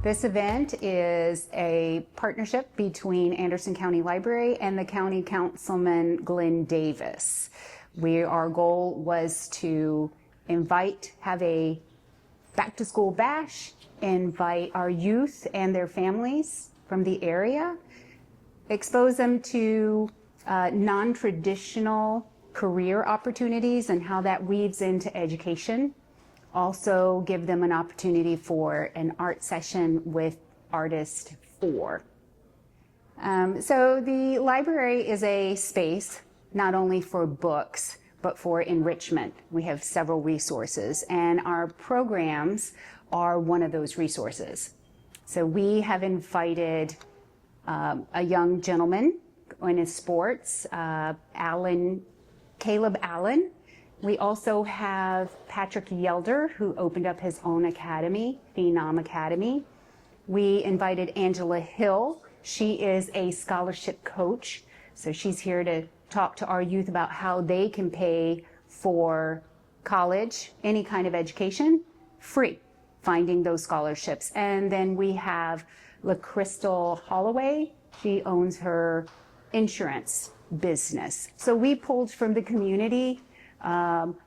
This event is a partnership between Anderson County Library and the County Councilman Glenn Davis. Our goal was to have a back to school bash, invite our youth and their families from the area, expose them to non-traditional career opportunities and how that weaves into education. Also give them an opportunity for an art session with Artist 4. So the library is a space not only for books, but for enrichment. We have several resources, and our programs are one of those resources. So we have invited a young gentleman in his sports, Caleb Allen. We also have Patrick Yelder, who opened up his own academy, Phenom Academy. We invited Angela Hill. She is a scholarship coach. So she's here to talk to our youth about how they can pay for college, any kind of education, free, finding those scholarships. And then we have LaCrystal Holloway. She owns her insurance business. So we pulled from the community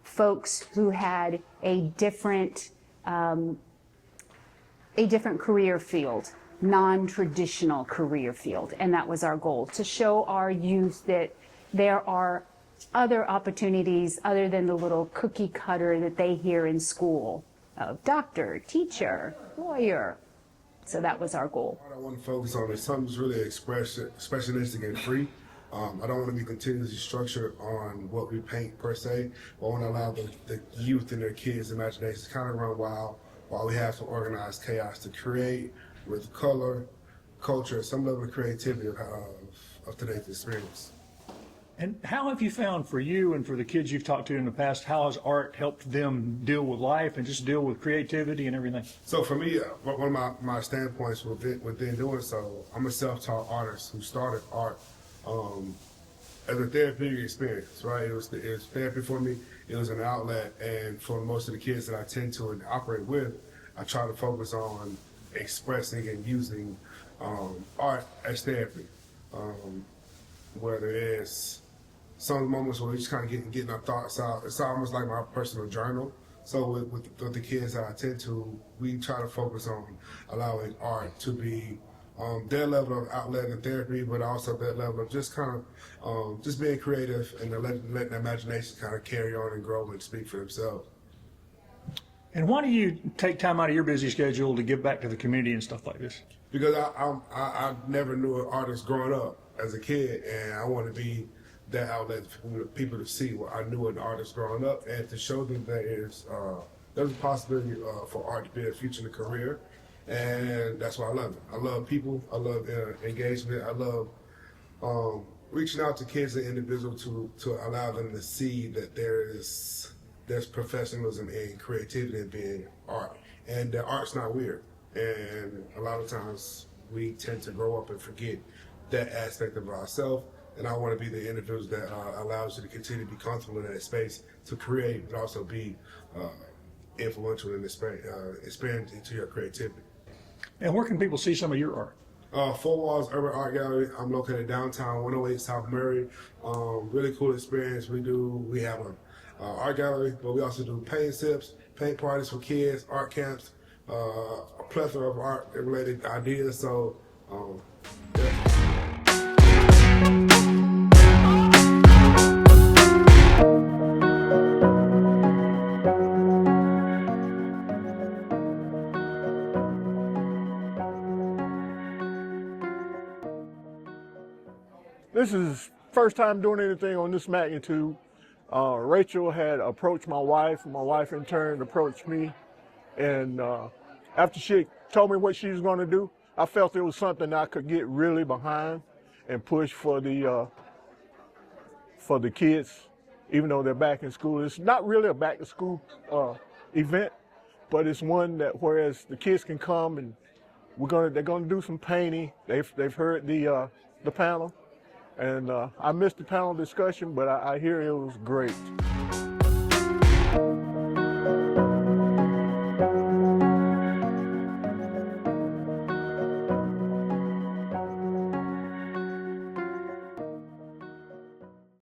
folks who had a different career field, non-traditional career field, and that was our goal, to show our youth that there are other opportunities other than the little cookie cutter that they hear in school of doctor, teacher, lawyer. So that was our goal. What I want to focus on is something that's really expressionistic and free. I don't want to be continuously structured on what we paint per se, but I want to allow the youth and their kids' imaginations to kind of run wild while we have some organized chaos to create with color, culture, some level of creativity of today's experience. And how have you found, for you and for the kids you've talked to in the past, how has art helped them deal with life and just deal with creativity and everything? So for me, one of my standpoints within doing so, I'm a self-taught artist who started art as a therapeutic experience, right? It was therapy for me. It was an outlet, and for most of the kids that I tend to and operate with, I try to focus on expressing and using art as therapy. Whether it's some moments where we just kind of getting our thoughts out. It's almost like my personal journal. So with the kids that I tend to, we try to focus on allowing art to be their level of outlet and therapy, but also that level of just kind of just being creative and letting the imagination kind of carry on and grow and speak for themselves. And why do you take time out of your busy schedule to give back to the community and stuff like this? Because I never knew an artist growing up as a kid, and I want to be that outlet for people to see what I knew an artist growing up, and to show them that there's a possibility for art to be a future and a career. And that's why I love it. I love people. I love engagement. I love reaching out to kids and individuals to allow them to see that there's professionalism and creativity in being art, and that art's not weird. And a lot of times we tend to grow up and forget that aspect of ourselves. And I want to be the individual that allows you to continue to be comfortable in that space to create, but also be influential in expand into your creativity. And where can people see some of your art? Four Walls Urban Art Gallery. I'm located downtown 108 South Murray. Really cool experience. We have an art gallery, but we also do paint sips, paint parties for kids, art camps, a plethora of art-related ideas. So, yeah. This is first time doing anything on this magnitude. Rachel had approached my wife in turn approached me, and after she told me what she was going to do, I felt it was something I could get really behind and push for the kids, even though they're back in school. It's not really a back to school event, but it's one that whereas the kids can come and they're gonna do some painting. They've heard the panel. And I missed the panel discussion, but I hear it was great.